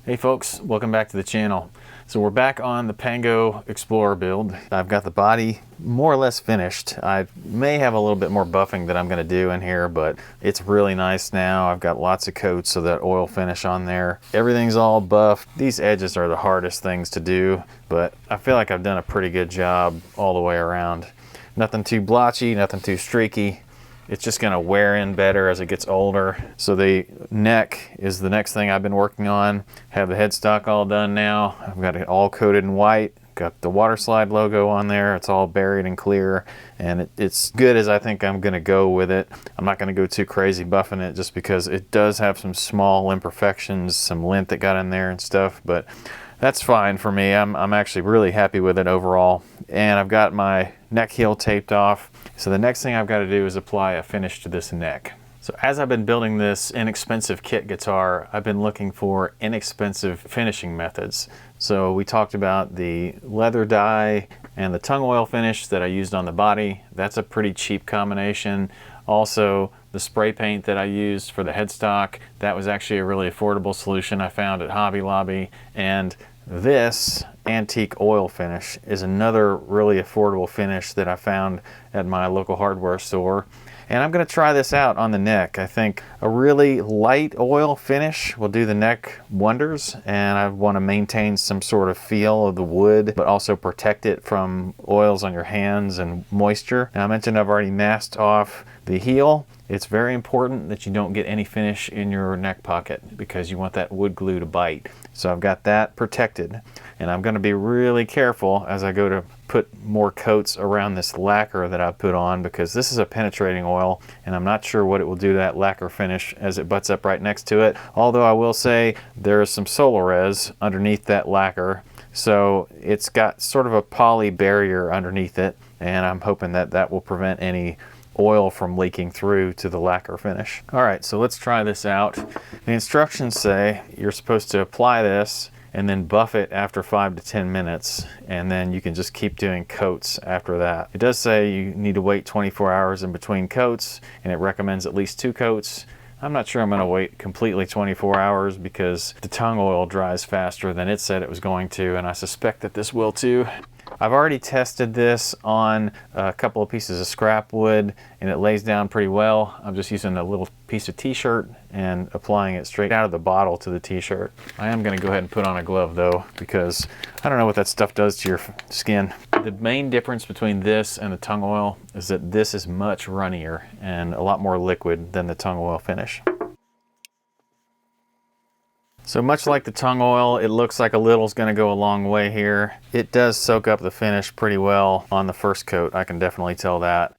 Hey folks, welcome back to the channel. So we're back on the Pango Explorer build. I've got the body more or less finished. I may have a little bit more buffing that I'm going to do in here, but it's really nice now. I've got lots of coats of that oil finish on there. Everything's all buffed. These edges are the hardest things to do, but I feel like I've done a pretty good job all the way around. Nothing too blotchy, nothing too streaky. It's just going to wear in better as it gets older. So the neck is the next thing I've been working on. Have the headstock all done now. I've got it all coated in white. Got the water slide logo on there. It's all buried and clear, and it's good as I think I'm going to go with it. I'm not going to go too crazy buffing it just because it does have some small imperfections, some lint that got in there and stuff, but that's fine for me. I'm actually really happy with it overall. And I've got my neck heel taped off. So the next thing I've got to do is apply a finish to this neck. So as I've been building this inexpensive kit guitar, I've been looking for inexpensive finishing methods. So we talked about the leather dye and the tung oil finish that I used on the body. That's a pretty cheap combination. Also, the spray paint that I used for the headstock, that was actually a really affordable solution I found at Hobby Lobby. And this antique oil finish is another really affordable finish that I found at my local hardware store. And I'm going to try this out on the neck. I think a really light oil finish will do the neck wonders, and I want to maintain some sort of feel of the wood, but also protect it from oils on your hands and moisture. Now, I mentioned I've already masked off the heel. It's very important that you don't get any finish in your neck pocket because you want that wood glue to bite. So I've got that protected, and I'm going to be really careful as I go to put more coats around this lacquer that I put on, because this is a penetrating oil and I'm not sure what it will do to that lacquer finish as it butts up right next to it. Although I will say there is some Solarez underneath that lacquer, so it's got sort of a poly barrier underneath it, and I'm hoping that that will prevent any oil from leaking through to the lacquer finish. All right, so let's try this out. The instructions say you're supposed to apply this and then buff it after 5 to 10 minutes, and then you can just keep doing coats after that. It does say you need to wait 24 hours in between coats, and it recommends at least 2 coats. I'm not sure I'm going to wait completely 24 hours because the tung oil dries faster than it said it was going to, and I suspect that this will too. I've already tested this on a couple of pieces of scrap wood, and it lays down pretty well. I'm just using a little piece of t-shirt and applying it straight out of the bottle to the t-shirt. I am going to go ahead and put on a glove though, because I don't know what that stuff does to your skin. The main difference between this and the tung oil is that this is much runnier and a lot more liquid than the tung oil finish. So much like the tung oil, it looks like a little's going to go a long way here. It does soak up the finish pretty well on the first coat. I can definitely tell that.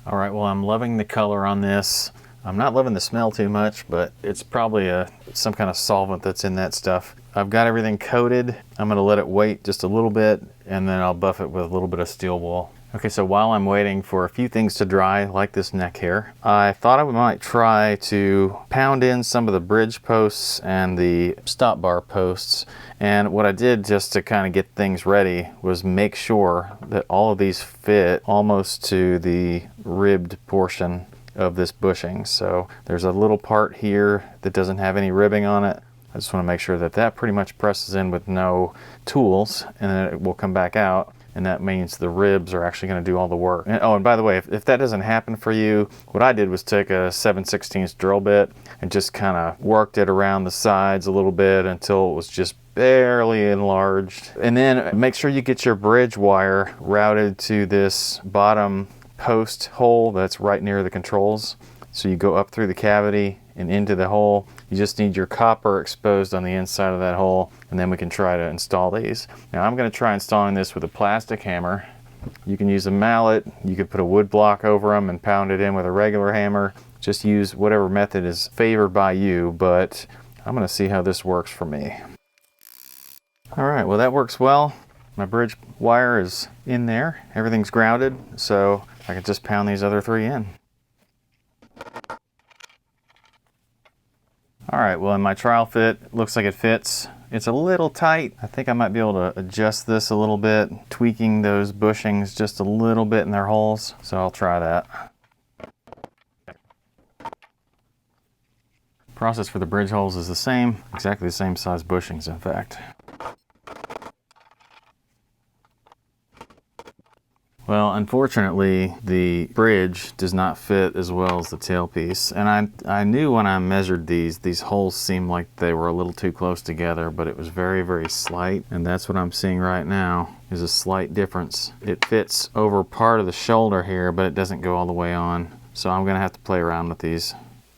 All right, well, I'm loving the color on this. I'm not loving the smell too much, but it's probably some kind of solvent that's in that stuff. I've got everything coated. I'm going to let it wait just a little bit, and then I'll buff it with a little bit of steel wool. Okay, so while I'm waiting for a few things to dry, like this neck here, I thought I might try to pound in some of the bridge posts and the stop bar posts. And what I did just to kind of get things ready was make sure that all of these fit almost to the ribbed portion of this bushing. So there's a little part here that doesn't have any ribbing on it. I just want to make sure that that pretty much presses in with no tools, and then it will come back out. And that means the ribs are actually going to do all the work. And, oh, and by the way, if that doesn't happen for you, what I did was take a 7/16 drill bit and just kind of worked it around the sides a little bit until it was just barely enlarged. And then make sure you get your bridge wire routed to this bottom post hole that's right near the controls. So you go up through the cavity and into the hole. You just need your copper exposed on the inside of that hole, and then we can try to install these. Now I'm going to try installing this with a plastic hammer. You can use a mallet, you could put a wood block over them and pound it in with a regular hammer. Just use whatever method is favored by you, but I'm going to see how this works for me. Alright, well that works well. My bridge wire is in there, everything's grounded, so I can just pound these other 3 in. All right, well, in my trial fit, looks like it fits. It's a little tight. I think I might be able to adjust this a little bit, tweaking those bushings just a little bit in their holes. So I'll try that. Process for the bridge holes is the same, exactly the same size bushings, in fact. Well, unfortunately, the bridge does not fit as well as the tailpiece. And I knew when I measured these holes seemed like they were a little too close together, but it was very, very slight. And that's what I'm seeing right now, is a slight difference. It fits over part of the shoulder here, but it doesn't go all the way on. So I'm gonna have to play around with these.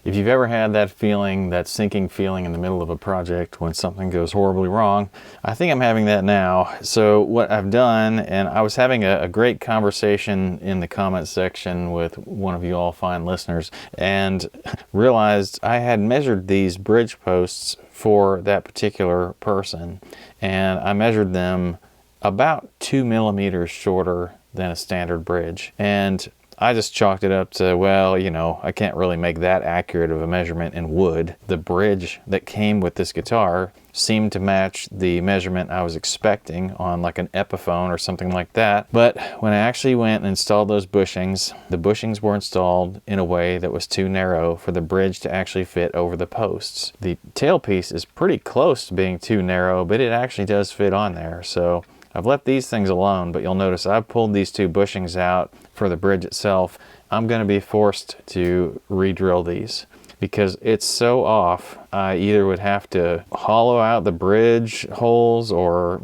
If you've ever had that feeling, that sinking feeling in the middle of a project when something goes horribly wrong, I think I'm having that now. So what I've done, and I was having a great conversation in the comment section with one of you all fine listeners, and realized I had measured these bridge posts for that particular person, and I measured them about 2 millimeters shorter than a standard bridge. And I just chalked it up to, well, you know, I can't really make that accurate of a measurement in wood. The bridge that came with this guitar seemed to match the measurement I was expecting on like an Epiphone or something like that. But when I actually went and installed those bushings, the bushings were installed in a way that was too narrow for the bridge to actually fit over the posts. The tailpiece is pretty close to being too narrow, but it actually does fit on there. So I've left these things alone, but you'll notice I've pulled these two bushings out for the bridge itself. I'm going to be forced to re-drill these because it's so off. I either would have to hollow out the bridge holes or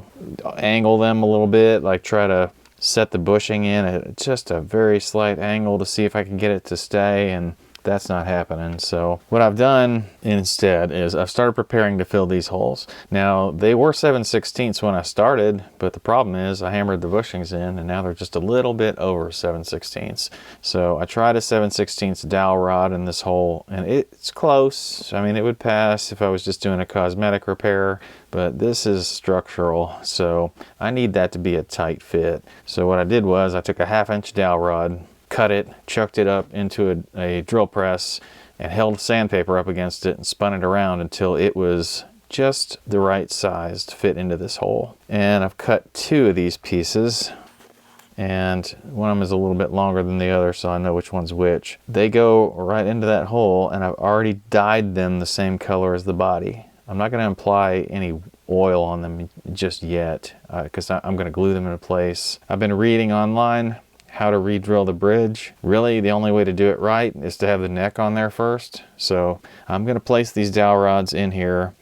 angle them a little bit, like try to set the bushing in at just a very slight angle to see if I can get it to stay, and that's not happening. So what I've done instead is I've started preparing to fill these holes. Now they were 7/16 when I started, but the problem is I hammered the bushings in and now they're just a little bit over 7/16. So I tried a 7/16 dowel rod in this hole and it's close. I mean, it would pass if I was just doing a cosmetic repair, but this is structural, so I need that to be a tight fit. So what I did was I took a 1/2 inch dowel rod, cut it, chucked it up into a drill press, and held sandpaper up against it and spun it around until it was just the right size to fit into this hole. And I've cut 2 of these pieces, and one of them is a little bit longer than the other, so I know which one's which. They go right into that hole, and I've already dyed them the same color as the body. I'm not going to apply any oil on them just yet because I'm going to glue them into place. I've been reading online how to re-drill the bridge. Really, the only way to do it right is to have the neck on there first. So I'm going to place these dowel rods in here,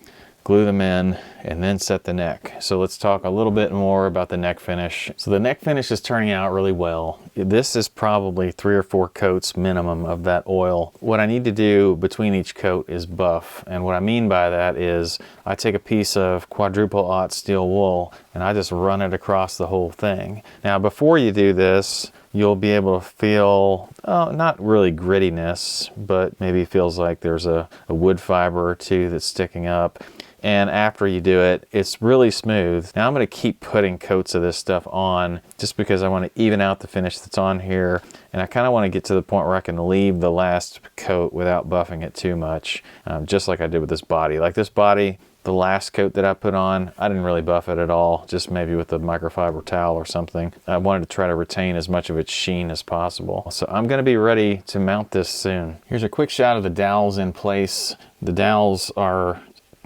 glue them in, and then set the neck. So let's talk a little bit more about the neck finish. So the neck finish is turning out really well. This is probably 3 or 4 coats minimum of that oil. What I need to do between each coat is buff. And what I mean by that is I take a piece of quadruple aught steel wool and I just run it across the whole thing. Now before you do this, you'll be able to feel, not really grittiness, but maybe feels like there's a wood fiber or two that's sticking up. And after you do it, it's really smooth. Now I'm going to keep putting coats of this stuff on just because I want to even out the finish that's on here. And I kind of want to get to the point where I can leave the last coat without buffing it too much, just like I did with this body. Like this body, the last coat that I put on, I didn't really buff it at all, just maybe with a microfiber towel or something. I wanted to try to retain as much of its sheen as possible. So I'm going to be ready to mount this soon. Here's a quick shot of the dowels in place. The dowels are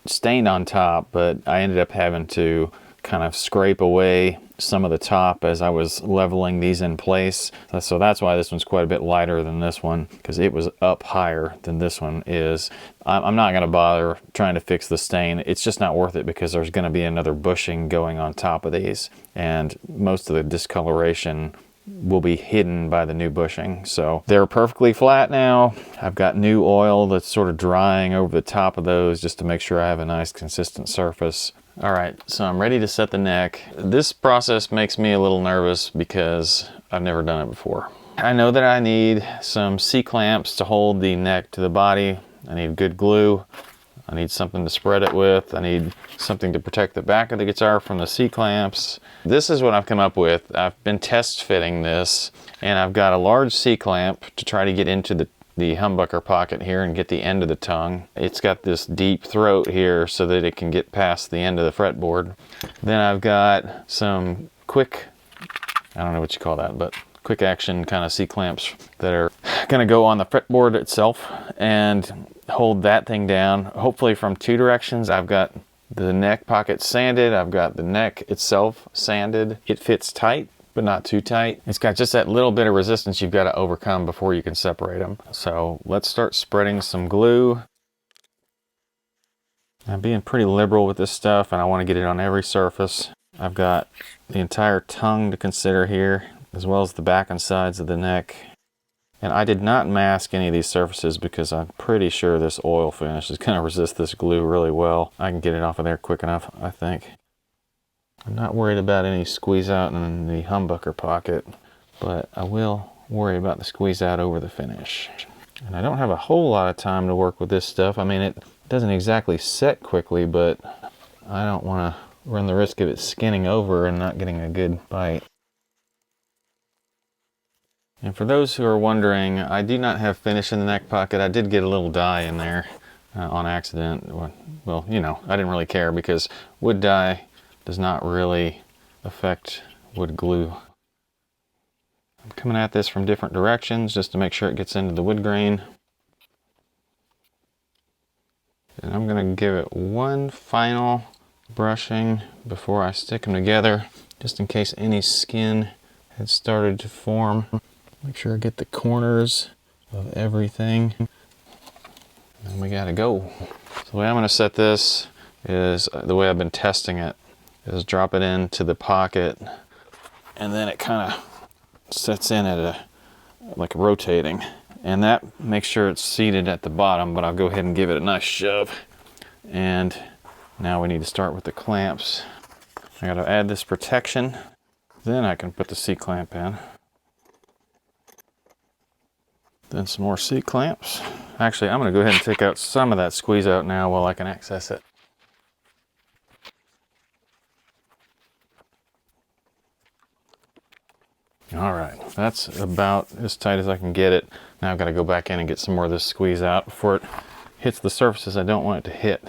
stained on top, but I ended up having to kind of scrape away some of the top as I was leveling these in place. So that's why this one's quite a bit lighter than this one, because it was up higher than this one is. I'm not going to bother trying to fix the stain. It's just not worth it because there's going to be another bushing going on top of these, and most of the discoloration will be hidden by the new bushing. So they're perfectly flat now. I've got new oil that's sort of drying over the top of those just to make sure I have a nice consistent surface. All right, so I'm ready to set the neck. This process makes me a little nervous because I've never done it before. I know that I need some C-clamps to hold the neck to the body. I need good glue. I need something to spread it with. I need something to protect the back of the guitar from the C-clamps. This is what I've come up with. I've been test fitting this, and I've got a large C-clamp to try to get into the the humbucker pocket here and get the end of the tongue. It's got this deep throat here so that it can get past the end of the fretboard. Then I've got some quick, I don't know what you call that, but quick action kind of C-clamps that are gonna go on the fretboard itself and hold that thing down, hopefully from two directions. I've got the neck pocket sanded, I've got the neck itself sanded. It fits tight, but not too tight. It's got just that little bit of resistance you've got to overcome before you can separate them. So let's start spreading some glue. I'm being pretty liberal with this stuff, and I want to get it on every surface. I've got the entire tongue to consider here, as well as the back and sides of the neck. And I did not mask any of these surfaces because I'm pretty sure this oil finish is going to resist this glue really well. I can get it off of there quick enough, I think. I'm not worried about any squeeze out in the humbucker pocket, but I will worry about the squeeze out over the finish. And I don't have a whole lot of time to work with this stuff. I mean, it doesn't exactly set quickly, but I don't want to run the risk of it skinning over and not getting a good bite. And for those who are wondering, I do not have finish in the neck pocket. I did get a little dye in there on accident. Well, you know, I didn't really care because wood dye does not really affect wood glue. I'm coming at this from different directions just to make sure it gets into the wood grain. And I'm going to give it one final brushing before I stick them together, just in case any skin had started to form. Make sure I get the corners of everything. And we gotta go. So the way I'm going to set this is the way I've been testing it. Is drop it into the pocket, and then it kind of sets in at a, like rotating, and that makes sure it's seated at the bottom, but I'll go ahead and give it a nice shove. And now we need to start with the clamps. I gotta add this protection, then I can put the C-clamp in. Then some more C-clamps. Actually, I'm gonna go ahead and take out some of that squeeze out now while I can access it. All right, that's about as tight as I can get it. Now I've got to go back in and get some more of this squeeze out before it hits the surfaces I don't want it to hit.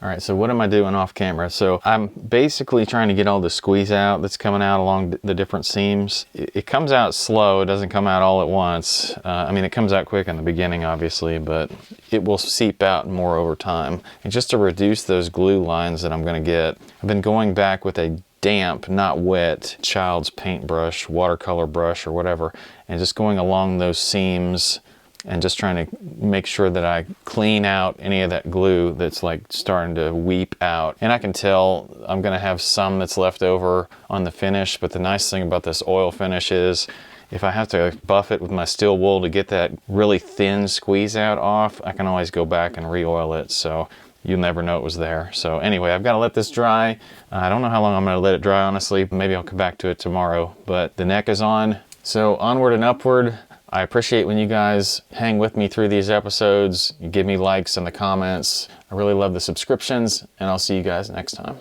All right, so what am I doing off camera? So I'm basically trying to get all the squeeze out that's coming out along the different seams. It comes out slow, it doesn't come out all at once. I mean, it comes out quick in the beginning, obviously, but it will seep out more over time. And just to reduce those glue lines that I'm gonna get, I've been going back with a damp, not wet, child's paintbrush, watercolor brush or whatever, and just going along those seams and just trying to make sure that I clean out any of that glue that's like starting to weep out. And I can tell I'm gonna have some that's left over on the finish, but the nice thing about this oil finish is if I have to buff it with my steel wool to get that really thin squeeze out off, I can always go back and re-oil it, so you'll never know it was there. So anyway, I've got to let this dry. I don't know how long I'm going to let it dry, honestly. Maybe I'll come back to it tomorrow, but the neck is on. So onward and upward. I appreciate when you guys hang with me through these episodes. You give me likes in the comments. I really love the subscriptions, and I'll see you guys next time.